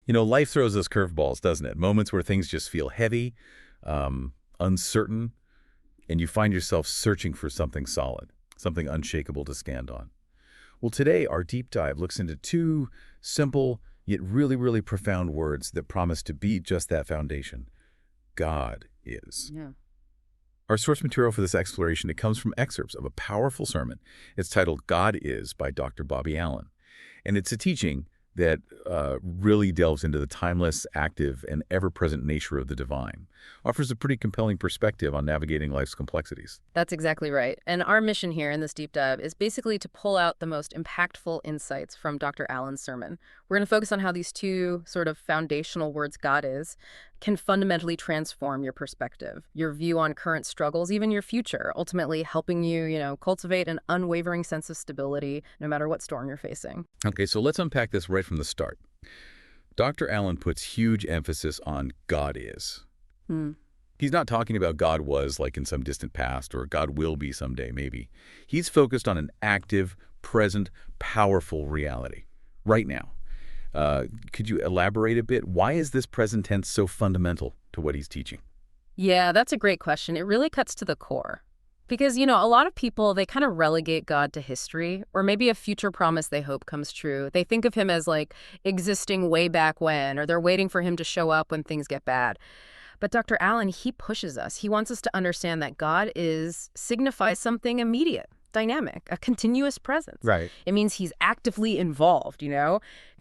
Life throws us curveballs, doesn't it? Moments where things just feel heavy, uncertain, and you find yourself searching for something solid, something unshakable to stand on. Well, today, our deep dive looks into two simple, yet really, really profound words that promise to be just that foundation. God is. Yeah. Our source material for this exploration, it comes from excerpts of a powerful sermon. It's titled God Is by Dr. Bobby Allen. And it's a teaching that really delves into the timeless, active, and ever-present nature of the divine. Offers a pretty compelling perspective on navigating life's complexities. That's exactly right. And our mission here in this deep dive is basically to pull out the most impactful insights from Dr. Allen's sermon. We're going to focus on how these two sort of foundational words, God is, can fundamentally transform your perspective, your view on current struggles, even your future, ultimately helping you, cultivate an unwavering sense of stability no matter what storm you're facing. Okay, so let's unpack this right from the start. Dr. Allen puts huge emphasis on God is. He's not talking about God was like in some distant past or God will be someday, maybe. He's focused on an active, present, powerful reality right now. Could you elaborate a bit? Why is this present tense so fundamental to what he's teaching? Yeah, that's a great question. It really cuts to the core. Because, a lot of people, they kind of relegate God to history or maybe a future promise they hope comes true. They think of him as like existing way back when, or they're waiting for him to show up when things get bad. But Dr. Allen, he pushes us. He wants us to understand that God signifies something immediate, dynamic, a continuous presence. Right. It means he's actively involved,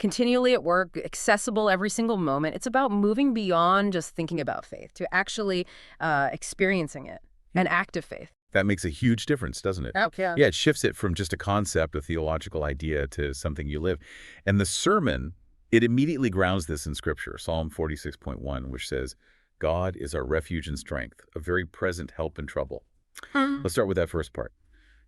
continually at work, accessible every single moment. It's about moving beyond just thinking about faith to actually experiencing it, an active faith. That makes a huge difference, doesn't it? Oh, yeah. Yeah, it shifts it from just a concept, a theological idea, to something you live. And the sermon, it immediately grounds this in Scripture, Psalm 46.1, which says, God is our refuge and strength, a very present help in trouble. Let's start with that first part.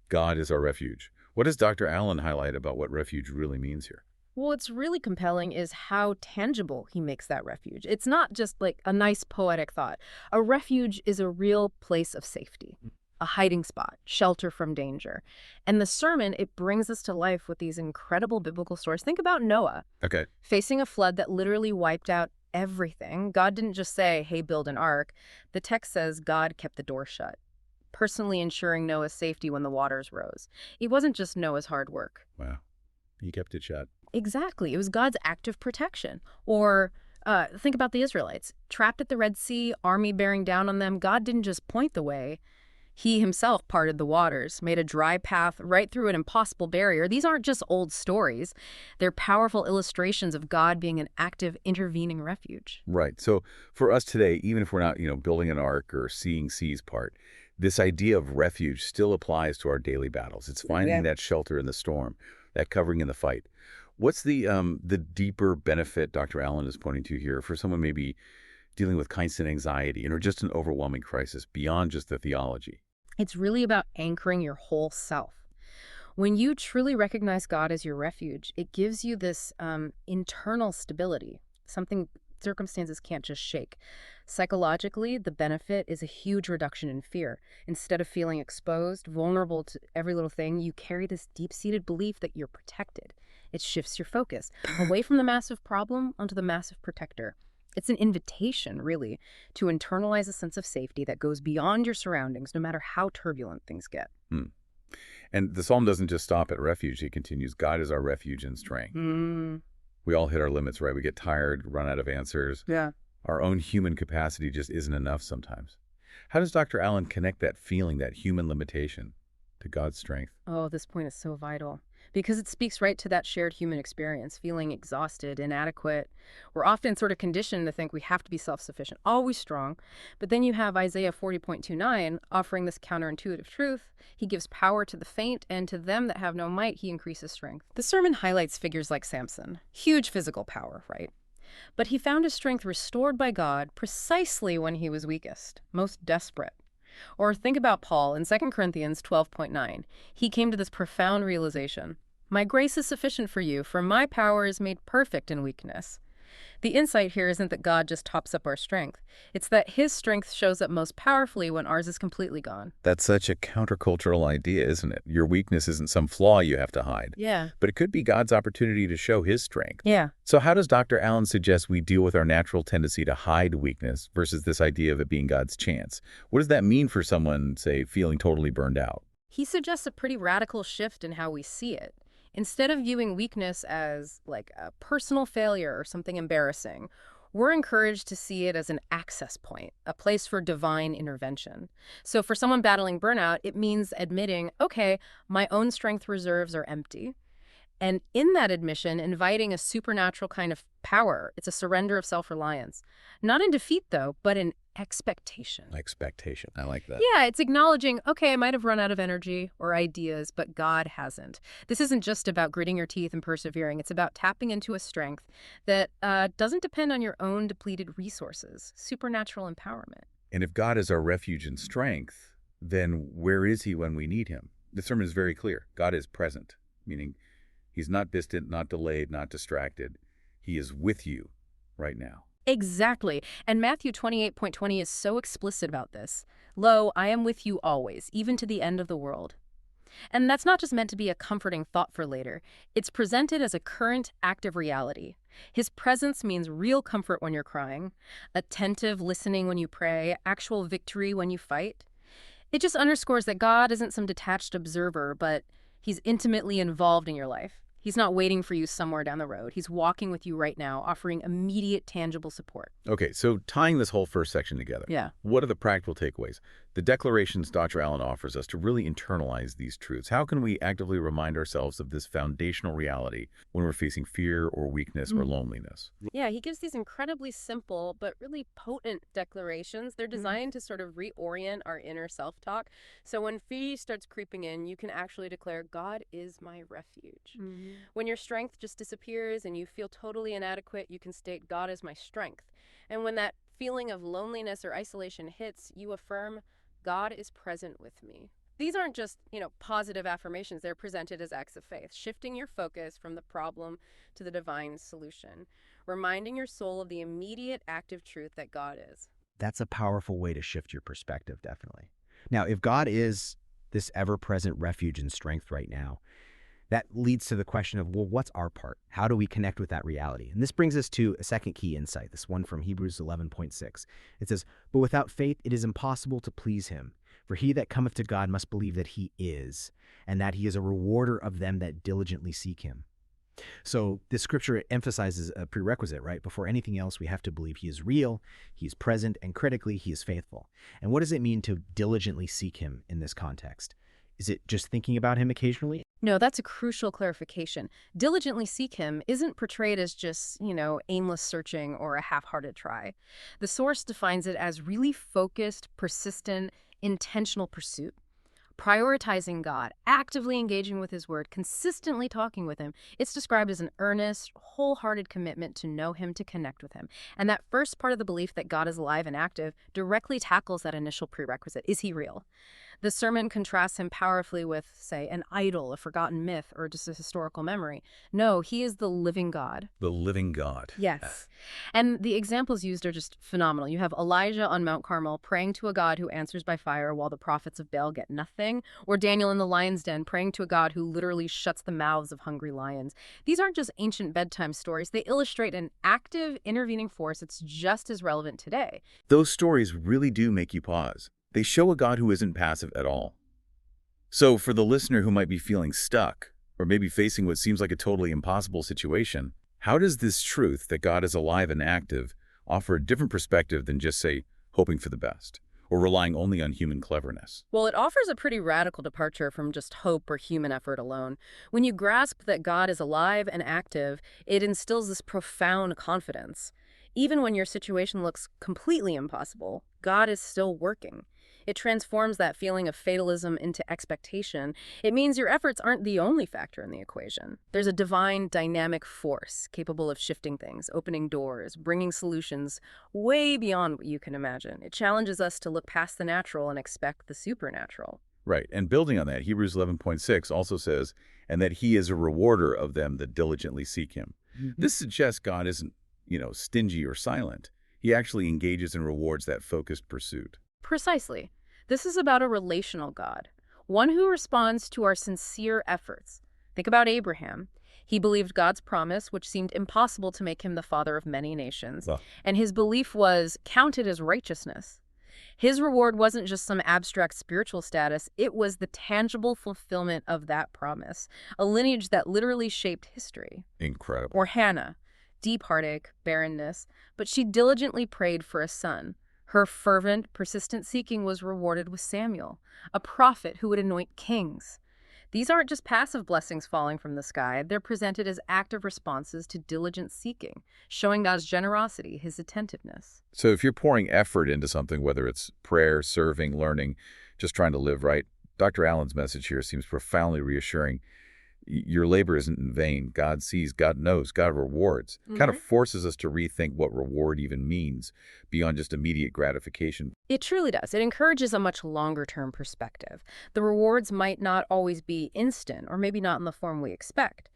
God is our refuge. What does Dr. Allen highlight about what refuge really means here? Well, what's really compelling is how tangible he makes that refuge. It's not just like a nice poetic thought. A refuge is a real place of safety, a hiding spot, shelter from danger. And the sermon, it brings us to life with these incredible biblical stories. Think about Noah. Okay. Facing a flood that literally wiped out everything. God didn't just say, hey, build an ark. The text says God kept the door shut, personally ensuring Noah's safety when the waters rose. It wasn't just Noah's hard work. Wow. He kept it shut. Exactly. It was God's active protection. Or think about the Israelites. Trapped at the Red Sea, army bearing down on them. God didn't just point the way. He himself parted the waters, made a dry path right through an impossible barrier. These aren't just old stories. They're powerful illustrations of God being an active, intervening refuge. Right. So for us today, even if we're not, building an ark or seeing seas part, this idea of refuge still applies to our daily battles. It's finding that shelter in the storm, that covering in the fight. What's the deeper benefit Dr. Allen is pointing to here for someone maybe dealing with constant anxiety or just an overwhelming crisis beyond just the theology? It's really about anchoring your whole self. When you truly recognize God as your refuge, it gives you this internal stability, something circumstances can't just shake. Psychologically, the benefit is a huge reduction in fear. Instead of feeling exposed, vulnerable to every little thing, you carry this deep-seated belief that you're protected. It shifts your focus away from the massive problem onto the massive protector. It's an invitation, really, to internalize a sense of safety that goes beyond your surroundings, no matter how turbulent things get. And the psalm doesn't just stop at refuge. It continues, God is our refuge and strength. We all hit our limits, right? We get tired, run out of answers. Yeah. Our own human capacity just isn't enough sometimes. How does Dr. Allen connect that feeling, that human limitation, to God's strength? Oh, this point is so vital. Because it speaks right to that shared human experience, feeling exhausted, inadequate. We're often sort of conditioned to think we have to be self-sufficient, always strong. But then you have Isaiah 40.29 offering this counterintuitive truth. He gives power to the faint, and to them that have no might, he increases strength. The sermon highlights figures like Samson. Huge physical power, right? But he found his strength restored by God precisely when he was weakest, most desperate. Or think about Paul in 2 Corinthians 12.9. He came to this profound realization. My grace is sufficient for you, for my power is made perfect in weakness. The insight here isn't that God just tops up our strength. It's that his strength shows up most powerfully when ours is completely gone. That's such a countercultural idea, isn't it? Your weakness isn't some flaw you have to hide. Yeah. But it could be God's opportunity to show his strength. Yeah. So how does Dr. Allen suggest we deal with our natural tendency to hide weakness versus this idea of it being God's chance? What does that mean for someone, say, feeling totally burned out? He suggests a pretty radical shift in how we see it. Instead of viewing weakness as like a personal failure or something embarrassing, we're encouraged to see it as an access point, a place for divine intervention. So for someone battling burnout, it means admitting, okay, my own strength reserves are empty. And in that admission, inviting a supernatural kind of power. It's a surrender of self-reliance. Not in defeat, though, but in expectation. Expectation. I like that. Yeah, it's acknowledging, okay, I might have run out of energy or ideas, but God hasn't. This isn't just about gritting your teeth and persevering. It's about tapping into a strength that doesn't depend on your own depleted resources. Supernatural empowerment. And if God is our refuge and strength, then where is he when we need him? The sermon is very clear. God is present, meaning he's not distant, not delayed, not distracted. He is with you right now. Exactly. And Matthew 28:20 is so explicit about this. Lo, I am with you always, even to the end of the world. And that's not just meant to be a comforting thought for later. It's presented as a current, active reality. His presence means real comfort when you're crying, attentive listening when you pray, actual victory when you fight. It just underscores that God isn't some detached observer, but he's intimately involved in your life. He's not waiting for you somewhere down the road. He's walking with you right now, offering immediate, tangible support. Okay, so tying this whole first section together, Yeah. what are the practical takeaways? The declarations Dr. Allen offers us to really internalize these truths. How can we actively remind ourselves of this foundational reality when we're facing fear or weakness or loneliness? Yeah, he gives these incredibly simple but really potent declarations. They're designed to sort of reorient our inner self-talk. So when fear starts creeping in, you can actually declare, God is my refuge. When your strength just disappears and you feel totally inadequate, you can state, God is my strength. And when that feeling of loneliness or isolation hits, you affirm, God is present with me. These aren't just, positive affirmations. They're presented as acts of faith, shifting your focus from the problem to the divine solution, reminding your soul of the immediate active truth that God is. That's a powerful way to shift your perspective, definitely. Now, if God is this ever-present refuge and strength right now, that leads to the question of, well, what's our part? How do we connect with that reality? And this brings us to a second key insight, this one from Hebrews 11:6. It says, but without faith it is impossible to please him. For he that cometh to God must believe that he is, and that he is a rewarder of them that diligently seek him. So this scripture emphasizes a prerequisite, right? Before anything else, we have to believe he is real, he is present, and critically, he is faithful. And what does it mean to diligently seek him in this context? Is it just thinking about him occasionally? No, that's a crucial clarification. Diligently seek him isn't portrayed as just, aimless searching or a half-hearted try. The source defines it as really focused, persistent, intentional pursuit. Prioritizing God, actively engaging with his word, consistently talking with him. It's described as an earnest, wholehearted commitment to know him, to connect with him. And that first part of the belief that God is alive and active directly tackles that initial prerequisite. Is he real? The sermon contrasts him powerfully with, say, an idol, a forgotten myth, or just a historical memory. No, he is the living God. The living God. Yes. And the examples used are just phenomenal. You have Elijah on Mount Carmel praying to a God who answers by fire while the prophets of Baal get nothing, or Daniel in the lion's den praying to a God who literally shuts the mouths of hungry lions. These aren't just ancient bedtime stories. They illustrate an active, intervening force that's just as relevant today. Those stories really do make you pause. They show a God who isn't passive at all. So for the listener who might be feeling stuck, or maybe facing what seems like a totally impossible situation, how does this truth that God is alive and active offer a different perspective than just, say, hoping for the best, or relying only on human cleverness? Well, it offers a pretty radical departure from just hope or human effort alone. When you grasp that God is alive and active, it instills this profound confidence. Even when your situation looks completely impossible, God is still working. It transforms that feeling of fatalism into expectation. It means your efforts aren't the only factor in the equation. There's a divine, dynamic force capable of shifting things, opening doors, bringing solutions way beyond what you can imagine. It challenges us to look past the natural and expect the supernatural. Right, and building on that, Hebrews 11:6 also says, and that he is a rewarder of them that diligently seek him. This suggests God isn't stingy or silent. He actually engages and rewards that focused pursuit. Precisely. This is about a relational God, one who responds to our sincere efforts. Think about Abraham. He believed God's promise, which seemed impossible to make him the father of many nations, Well, and his belief was counted as righteousness. His reward wasn't just some abstract spiritual status, it was the tangible fulfillment of that promise, a lineage that literally shaped history. incredible. Or Hannah, deep heartache, barrenness, but she diligently prayed for a son. Her fervent, persistent seeking was rewarded with Samuel, a prophet who would anoint kings. These aren't just passive blessings falling from the sky, they're presented as active responses to diligent seeking, showing God's generosity, his attentiveness. So if you're pouring effort into something, whether it's prayer, serving, learning, just trying to live right, Dr. Allen's message here seems profoundly reassuring. Your labor isn't in vain. God sees, God knows, God rewards. Kind of forces us to rethink what reward even means beyond just immediate gratification. It truly does. It encourages a much longer-term perspective. The rewards might not always be instant, or maybe not in the form we expect.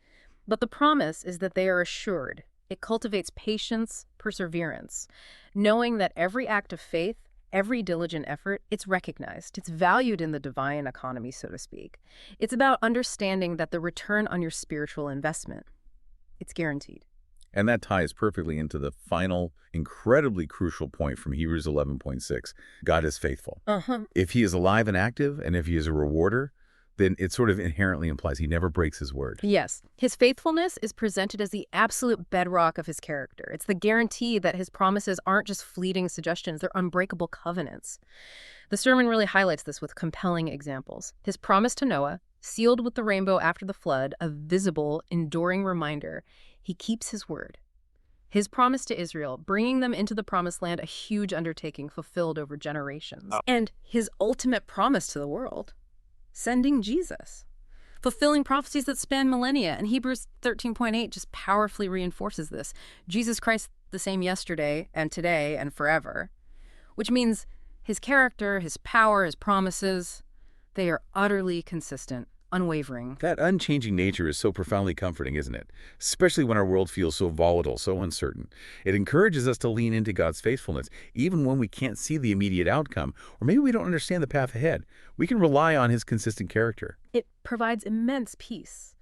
But the promise is that they are assured. It cultivates patience, perseverance, knowing that every act of faith, every diligent effort, it's recognized. It's valued in the divine economy, so to speak. It's about understanding that the return on your spiritual investment, it's guaranteed. And that ties perfectly into the final, incredibly crucial point from Hebrews 11:6. God is faithful. If he is alive and active, and if he is a rewarder, then it sort of inherently implies he never breaks his word. Yes, his faithfulness is presented as the absolute bedrock of his character. It's the guarantee that his promises aren't just fleeting suggestions, they're unbreakable covenants. The sermon really highlights this with compelling examples. His promise to Noah, sealed with the rainbow after the flood, a visible, enduring reminder. He keeps his word. His promise to Israel, bringing them into the promised land, a huge undertaking fulfilled over generations. And his ultimate promise to the world, sending Jesus, fulfilling prophecies that span millennia. And Hebrews 13:8 just powerfully reinforces this. Jesus Christ, the same yesterday and today and forever, which means his character, his power, his promises, they are utterly consistent, unwavering. That unchanging nature is so profoundly comforting, isn't it? Especially when our world feels so volatile, so uncertain. It encourages us to lean into God's faithfulness, even when we can't see the immediate outcome, or maybe we don't understand the path ahead. We can rely on his consistent character. It provides immense peace.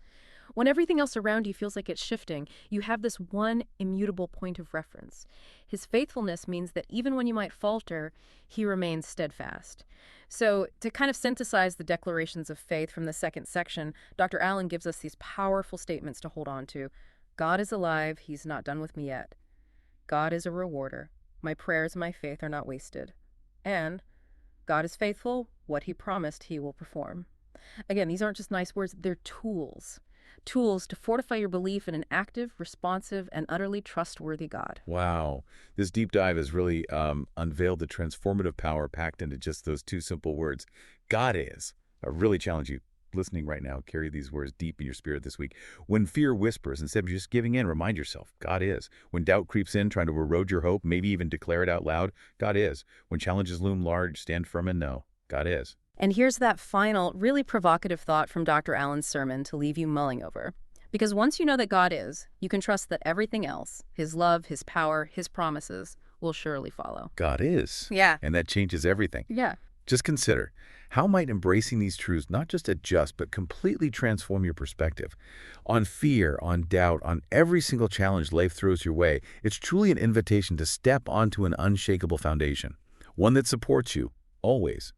When everything else around you feels like it's shifting, you have this one immutable point of reference. His faithfulness means that even when you might falter, he remains steadfast. So to kind of synthesize the declarations of faith from the second section, Dr. Allen gives us these powerful statements to hold on to. God is alive. He's not done with me yet. God is a rewarder. My prayers and my faith are not wasted. And God is faithful. What he promised, he will perform. Again, these aren't just nice words. They're tools. Tools to fortify your belief in an active, responsive, and utterly trustworthy God. Wow. This deep dive has really unveiled the transformative power packed into just those two simple words. God is. I really challenge you, listening right now, carry these words deep in your spirit this week. When fear whispers, instead of just giving in, remind yourself, God is. When doubt creeps in, trying to erode your hope, maybe even declare it out loud, God is. When challenges loom large, stand firm and know, God is. And here's that final, really provocative thought from Dr. Allen's sermon to leave you mulling over. Because once you know that God is, you can trust that everything else, his love, his power, his promises, will surely follow. God is. Yeah. And that changes everything. Yeah. Just consider, how might embracing these truths not just adjust, but completely transform your perspective? On fear, on doubt, on every single challenge life throws your way, it's truly an invitation to step onto an unshakable foundation, one that supports you, always.